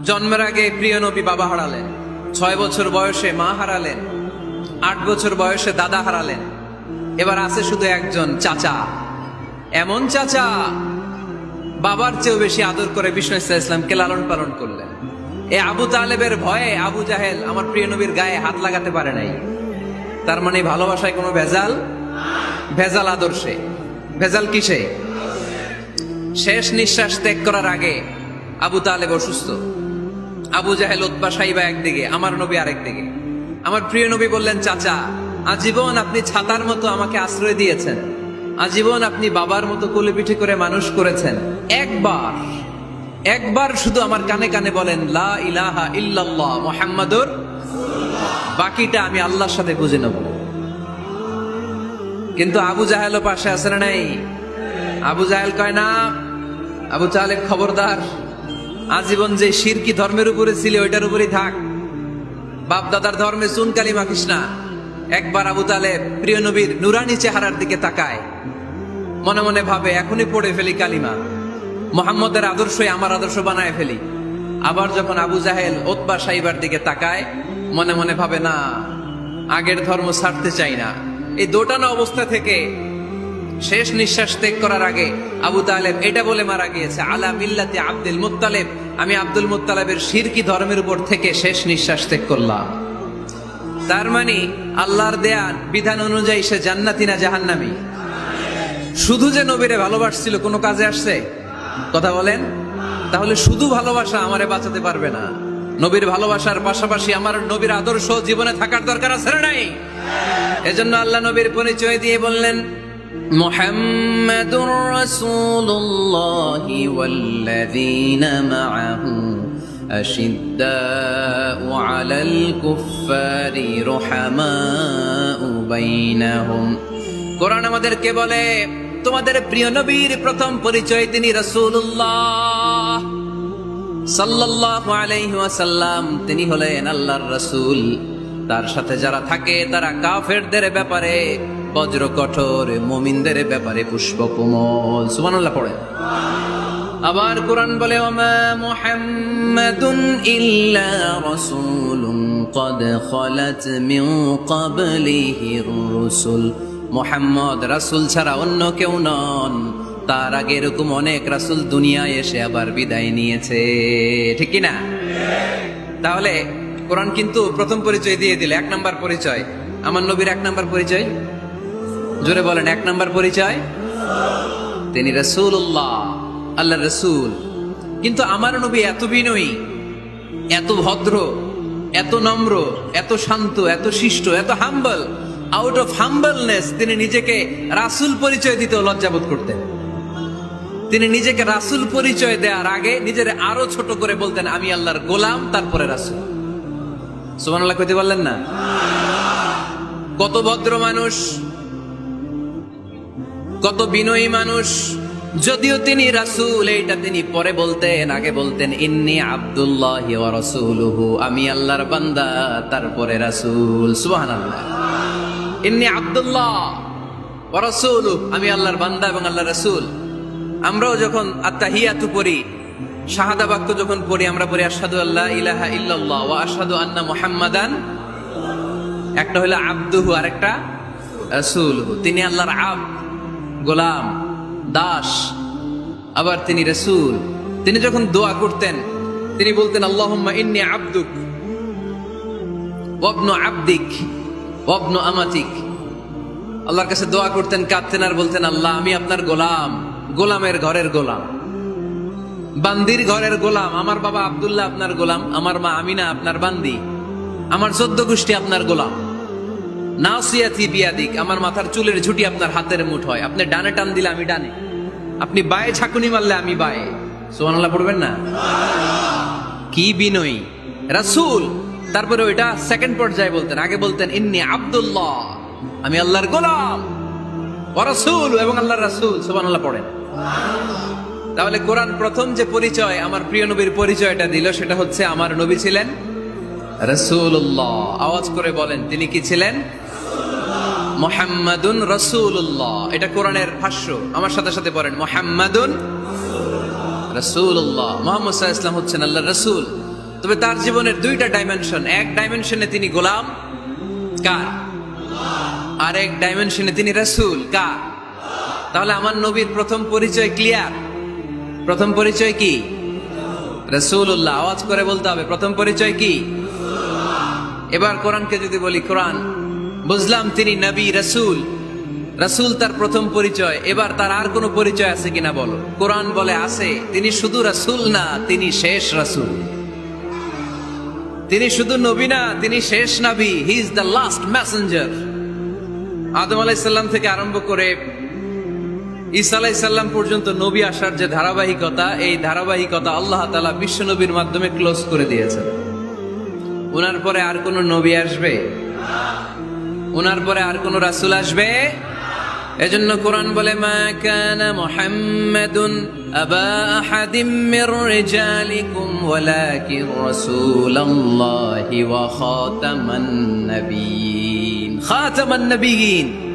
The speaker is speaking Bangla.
জন্মের আগে প্রিয় নবী বাবা হারালেন, 6 বছর বয়সে মা হারালেন, 8 বছর বয়সে দাদা হারালেন, এবার আছে শুধু একজন চাচা। এমন চাচা বাবার চেয়েও বেশি আদর করে বিষ্ণু ইসলামকে লালন পালন করলেন। এ আবু তালেবের ভয়ে আবু জাহেল আমার প্রিয় নবীর গায়ে হাত লাগাতে পারে নাই। তার মানে ভালোবাসায় কোনো ভেজাল? ভেজাল আদর্শে। ভেজাল কিসে? শেষ নিঃশ্বাস ত্যাগ করার আগে আবু তালেব অসুস্থ, আবু জাহেল উতবা সাইবা একদিকে, আমার নবী আরেকদিকে। আমার প্রিয় নবী বললেন, চাচা আজীবন আপনি ছাতার মতো আমাকে আশ্রয় দিয়েছেন, আজীবন আপনি বাবার মতো কোলে পিঠে করে মানুষ করেছেন, একবার শুধু আমার কানে কানে বলেন লা ইলাহা ইল্লাল্লাহ মুহাম্মাদুর, বাকিটা আমি আল্লাহর সাথে বুঝে নেব। কিন্তু আবু জাহেলও পাশে আছে না নাই? আবু জাহেল কয় না, আবু তালেব খবরদার, আজীবন যে শিরকি ধর্মের উপরে ছিল ওইটার উপরেই থাক, বাপ দাদার ধর্মে চুন কালি মাখিস না। একবার আবু তালেব প্রিয় নবীর নুরানি চেহারার দিকে তাকায়, মনে মনে ভাবে এখনই পড়ে ফেলি কালিমা, মুহাম্মদের আদর্শই আমার আদর্শ বানায় ফেলি। আবার যখন আবু জাহেল উতবা সাইবার দিকে তাকায়, মনে মনে ভাবে না, আগের ধর্ম ছাড়তে চাই না। এই দোটানা অবস্থা থেকে শেষ নিঃশ্বাস ত্যাগ করার আগে আবু তালেব এটা বলে মারা গিয়েছে, আলা মিল্লাতি আব্দুল মুত্তালিব, আমি আব্দুল মুত্তালিবের শিরকি ধর্মের উপর থেকে শেষ নিঃশ্বাস ত্যাগ করলাম। তার মানে আল্লাহর দেয়া বিধান অনুযায়ী সে জান্নাতি না জাহান্নামী? শুধু যে নবীরে ভালোবাসছিল কোনো কাজে আসছে? কথা বলেন। তাহলে শুধু ভালোবাসা আমারে বাঁচাতে পারবে না। নবীর ভালোবাসার পাশাপাশি আমার নবীর আদর্শ জীবনে থাকার দরকার আছে না নাই? এজন্য আল্লাহ নবীর পরিচয় দিয়ে বললেন, মুহাম্মাদুর রাসূলুল্লাহি ওয়াল্লাযীনা মাআহু আশিদ্দাউ আলাল কুফফারি রুহামাউ বাইনাহুম। কোরআন আমাদেরকে বলে তোমাদের প্রিয় নবীর প্রথম পরিচয় তিনি রাসূলুল্লাহ সাল্লাল্লাহু আলাইহি ওয়াসাল্লাম, তিনি হলেন আল্লাহর রাসূল। তার সাথে যারা থাকে তারা কাফেরদের ব্যাপারে বজ্র কঠোর, মুমিনদের ব্যাপারে পুষ্পকোমল। সুবহানাল্লাহ পড়ে। আবার কোরআন বলে, ওমা মুহাম্মাদুন ইল্লা রাসূলুন ক্বাদ খালাত মিন ক্বাবলিহির রুসুল। মুহাম্মদ রাসূল ছাড়া অন্য কেউ নন, তার আগে এরকম অনেক রাসূল দুনিয়ায় এসে আবার বিদায় নিয়েছে, ঠিক কি না? তাহলে কোরআন কিন্তু প্রথম পরিচয় দিয়ে দিলে, 1 নাম্বার পরিচয় আমার নবীর। 1 নাম্বার পরিচয় জোরে বলেন, 1 নাম্বার পরিচয় তিনি রাসূলুল্লাহ, আল্লাহর রাসূল। কিন্তু আমার নবী এত বিনয়ী, এত ভদ্র, এত নম্র, এত শান্ত, এত শিষ্ট, এত হাম্বল। আউট অফ হাম্বলনেস তিনি নিজেকে রাসূল পরিচয় দিতে লজ্জাবোধ করতেন। তিনি নিজেকে রাসূল পরিচয় দেওয়ার আগে নিজের আরো ছোট করে বলতেন, আমি আল্লাহর গোলাম, তারপরে রাসূল। সুবহানাল্লাহ কইতে পারলেন না? কত ভদ্র মানুষ, কত বিনয়ী মানুষ। যদিও তিনি রাসূল, এইটা তিনি পরে বলতেন, আগে বলতেন ইন্নী আব্দুল্লাহি ওয়া রাসূলুহু, আমি আল্লাহর বান্দা, তারপরে রাসূল। সুবহানাল্লাহ। ইন্নী আব্দুল্লাহ ওয়া রাসূলুহু, আমি আল্লাহর বান্দা এবং আল্লাহর রাসূল। আমরাও যখন আত্তাহিয়াতু পড়ি, শাহাদা বাক্য যখন পড়ি, আমরা পড়ি আশহাদু আল্লা ইলাহা ইল্লাল্লাহ ওয়া আশহাদু আন্না মুহাম্মাদান। একটা হলো আব্দুহু, আরেকটা রাসূলুহু। তিনি আল্লাহর আব্দ, গোলাম, দাস, আবার তিনি রাসূল। তিনি যখন দোয়া করতেন তিনি বলতেন, আল্লাহুম্মা ইন্নী আবদুক ওয়া ইবনু আবদিক ওয়া ইবনু আমাতিক। আল্লাহর কাছে দোয়া করতেন, কাঁদতেন আর বলতেন, আল্লাহ আমি আপনার গোলাম, গোলামের ঘরের গোলাম, বান্দির ঘরের গোলাম। আমার বাবা আব্দুল্লাহ আপনার গোলাম, আমার মা আমিনা আপনার বান্দি, আমার 14 গোষ্ঠী আপনার গোলাম। নাসিয়াতি বিয়াদিক, আমার মাথার চুলের ঝুঁটি আপনার হাতের মুঠোয়, আপনি ডানে টান দিলে আমি ডানে, আপনি বায়ে ঝাঁকুনি মারলে আমি বায়ে। সুবহানাল্লাহ পড়বেন না? কি বিনয়ী রাসূল। তারপরে ওইটা সেকেন্ড পর্যায়ে বলতেন, আগে বলতেন ইন্নী আব্দুল্লাহ, আমি আল্লাহর গোলাম, ওয়া রাসূল, এবং আল্লাহর রাসূল। সুবহানাল্লাহ পড়েন। তাহলে কোরআন প্রথম যে পরিচয় আমার প্রিয় নবীর পরিচয়টা দিল, সেটা হচ্ছে আমার নবী ছিলেন রাসূলুল্লাহ। আওয়াজ করে বলেন, তিনি কি ছিলেন? মুহাম্মাদুন রাসূলুল্লাহ। এটা কোরআনের ভাষ্য, আমার সাথে সাথে পড়েন, মুহাম্মাদুন রাসূলুল্লাহ। মুহাম্মদ সাল্লাল্লাহু আলাইহি ওয়াসাল্লাম হচ্ছেন আল্লাহর রাসূল। তবে তার জীবনের দুইটা ডাইমেনশন। এক ডাইমেনশনে তিনি গোলাম, কার? আর এক ডাইমেনশনে তিনি রাসূল, কার? তাহলে আমার নবীর প্রথম পরিচয় ক্লিয়ার। প্রথম পরিচয় কি? রাসূলুল্লাহ। আওয়াজ করে বলতে হবে, প্রথম পরিচয় কি? এবার কোরআনকে যদি বলি, কোরআন বুঝলাম তিনি নবী, রাসূল। রাসূল তার প্রথম পরিচয়। এবার তার আর কোনো পরিচয় আছে কিনা বলো? কোরআন বলে আছে। তিনি শুধু রাসূল না, তিনি শেষ রাসূল। তিনি শুধু নবী না, তিনি শেষ নবী। He is the last messenger. Adam আলাইহিস সালাম থেকে আরম্ভ করে ঈসা আলাইহিস সালাম পর্যন্ত নবী আসার যে ধারাবাহিকতা, এই ধারাবাহিকতা আল্লাহ তাআলা বিশ্ব নবীর মাধ্যমে ক্লোজ করে দিয়েছেন। ওনার পরে আর কোন নবী আসবে? ওনার পরে আর কোন রাসূল আসবে? এজন্য কোরআন বলে, মা কানা মুহাম্মাদুন আবা আহাদিম মির রিজালিকুম ওয়ালাকিন রাসূলুল্লাহি ওয়া খাতামান নাবিয়্যিন। খাতামান নাবিয়্যিন।